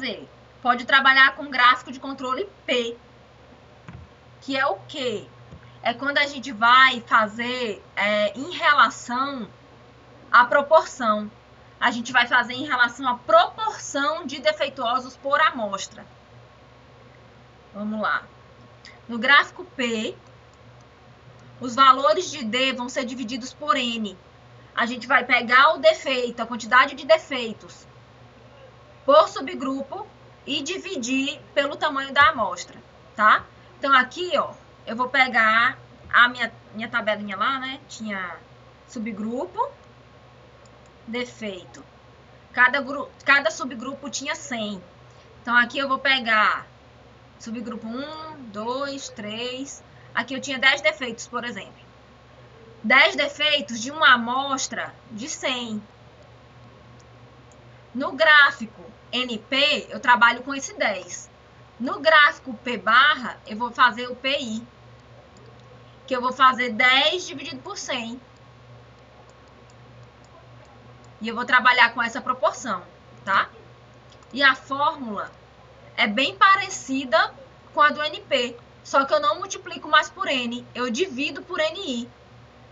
fazer? Pode trabalhar com gráfico de controle P, que é o quê? É quando a gente vai fazer em relação à proporção. A gente vai fazer em relação à proporção de defeituosos por amostra. Vamos lá. No gráfico P, os valores de D vão ser divididos por N. A gente vai pegar o defeito, a quantidade de defeitos, por subgrupo e dividir pelo tamanho da amostra, tá? Então, aqui, ó, eu vou pegar a minha tabelinha lá, né? Tinha subgrupo, defeito. Cada subgrupo tinha 100. Então, aqui eu vou pegar subgrupo 1, 2, 3. Aqui eu tinha 10 defeitos, por exemplo. 10 defeitos de uma amostra de 100. No gráfico NP, eu trabalho com esse 10. No gráfico P barra, eu vou fazer o PI, que eu vou fazer 10 dividido por 100. E eu vou trabalhar com essa proporção, tá? E a fórmula é bem parecida com a do NP, só que eu não multiplico mais por N, eu divido por NI.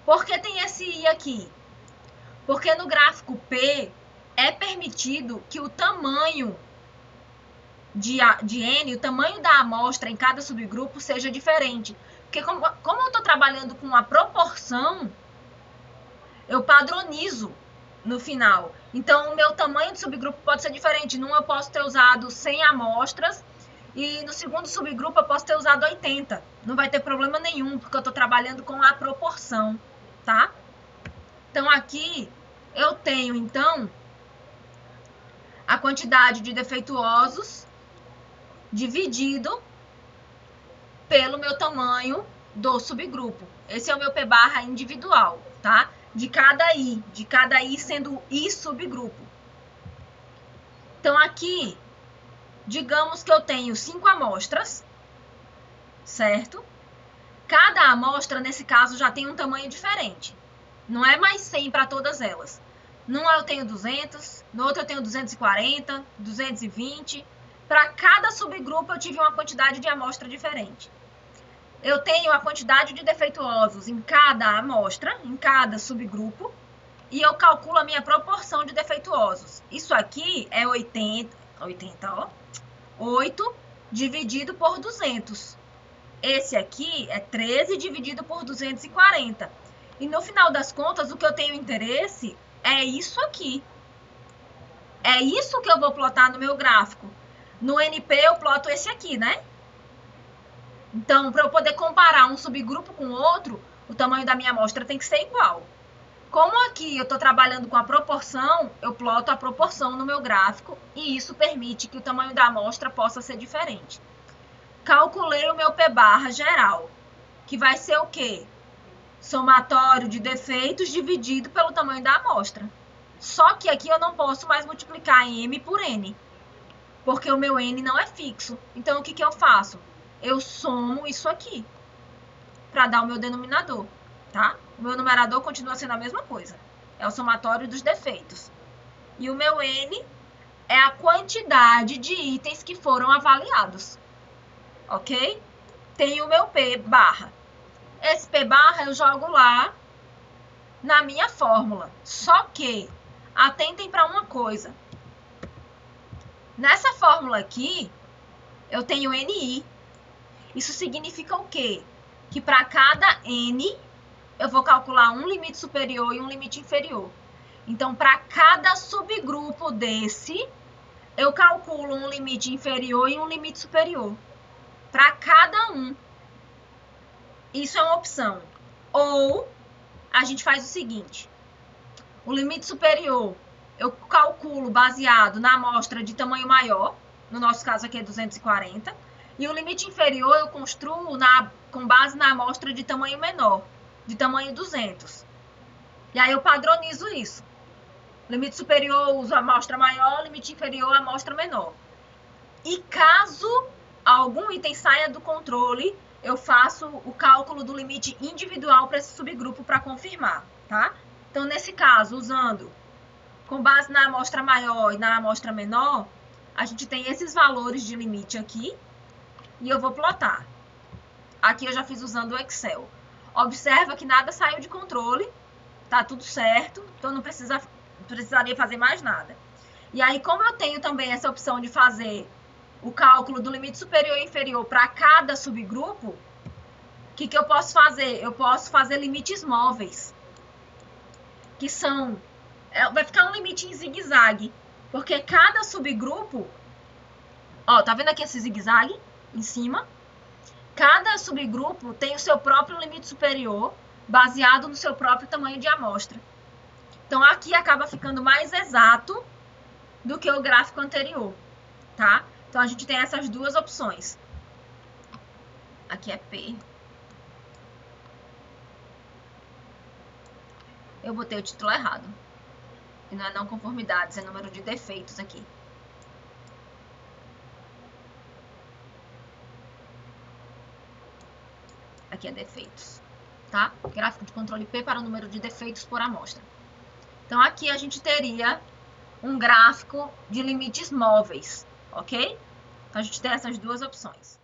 Por que tem esse I aqui? Porque no gráfico P é permitido que o tamanho de N, o tamanho da amostra em cada subgrupo seja diferente. Porque como eu estou trabalhando com a proporção, eu padronizo no final. Então, o meu tamanho de subgrupo pode ser diferente. Num eu posso ter usado 100 amostras e no segundo subgrupo eu posso ter usado 80. Não vai ter problema nenhum, porque eu estou trabalhando com a proporção, tá? Então, aqui eu tenho, então, a quantidade de defeituosos dividido pelo meu tamanho do subgrupo. Esse é o meu P barra individual, tá? De cada I sendo I subgrupo. Então, aqui, digamos que eu tenho 5 amostras, certo? Cada amostra, nesse caso, já tem um tamanho diferente. Não é mais 100 para todas elas. Num eu tenho 200, no outro eu tenho 240, 220. Para cada subgrupo eu tive uma quantidade de amostra diferente. Eu tenho a quantidade de defeituosos em cada amostra, em cada subgrupo, e eu calculo a minha proporção de defeituosos. Isso aqui é 8 dividido por 200. Esse aqui é 13 dividido por 240. E no final das contas, o que eu tenho interesse é isso aqui. É isso que eu vou plotar no meu gráfico. No NP eu ploto esse aqui, né? Então, para eu poder comparar um subgrupo com o outro, o tamanho da minha amostra tem que ser igual. Como aqui eu estou trabalhando com a proporção, eu ploto a proporção no meu gráfico e isso permite que o tamanho da amostra possa ser diferente. Calculei o meu P barra geral, que vai ser o quê? Somatório de defeitos dividido pelo tamanho da amostra. Só que aqui eu não posso mais multiplicar M por N, porque o meu N não é fixo. Então, o que eu faço? Eu somo isso aqui, para dar o meu denominador, tá? O meu numerador continua sendo a mesma coisa. É o somatório dos defeitos. E o meu N é a quantidade de itens que foram avaliados. Ok? Tem o meu P barra. Esse P barra eu jogo lá na minha fórmula. Só que, atentem para uma coisa. Nessa fórmula aqui, eu tenho NI. Isso significa o quê? Que para cada N, eu vou calcular um limite superior e um limite inferior. Então, para cada subgrupo desse, eu calculo um limite inferior e um limite superior. Para cada um. Isso é uma opção. Ou, a gente faz o seguinte. O limite superior, eu calculo baseado na amostra de tamanho maior. No nosso caso aqui é 240. E o limite inferior eu construo com base na amostra de tamanho menor, de tamanho 200. E aí eu padronizo isso. Limite superior eu uso a amostra maior, limite inferior a amostra menor. E caso algum item saia do controle, eu faço o cálculo do limite individual para esse subgrupo para confirmar, tá? Então, nesse caso, usando com base na amostra maior e na amostra menor, a gente tem esses valores de limite aqui e eu vou plotar. Aqui eu já fiz usando o Excel. Observa que nada saiu de controle, tá tudo certo, então não precisaria fazer mais nada. E aí, como eu tenho também essa opção de fazer o cálculo do limite superior e inferior para cada subgrupo, o que eu posso fazer? Eu posso fazer limites móveis, que são... vai ficar um limite em zigue-zague, porque cada subgrupo... Ó, tá vendo aqui esse zigue-zague em cima? Cada subgrupo tem o seu próprio limite superior, baseado no seu próprio tamanho de amostra. Então, aqui acaba ficando mais exato do que o gráfico anterior, tá? Então, a gente tem essas duas opções. Aqui é P. Eu botei o título errado. E não é não conformidades, é número de defeitos aqui. Aqui é defeitos, tá? Gráfico de controle P para o número de defeitos por amostra. Então, aqui a gente teria um gráfico de limites móveis, ok? Então, a gente tem essas duas opções.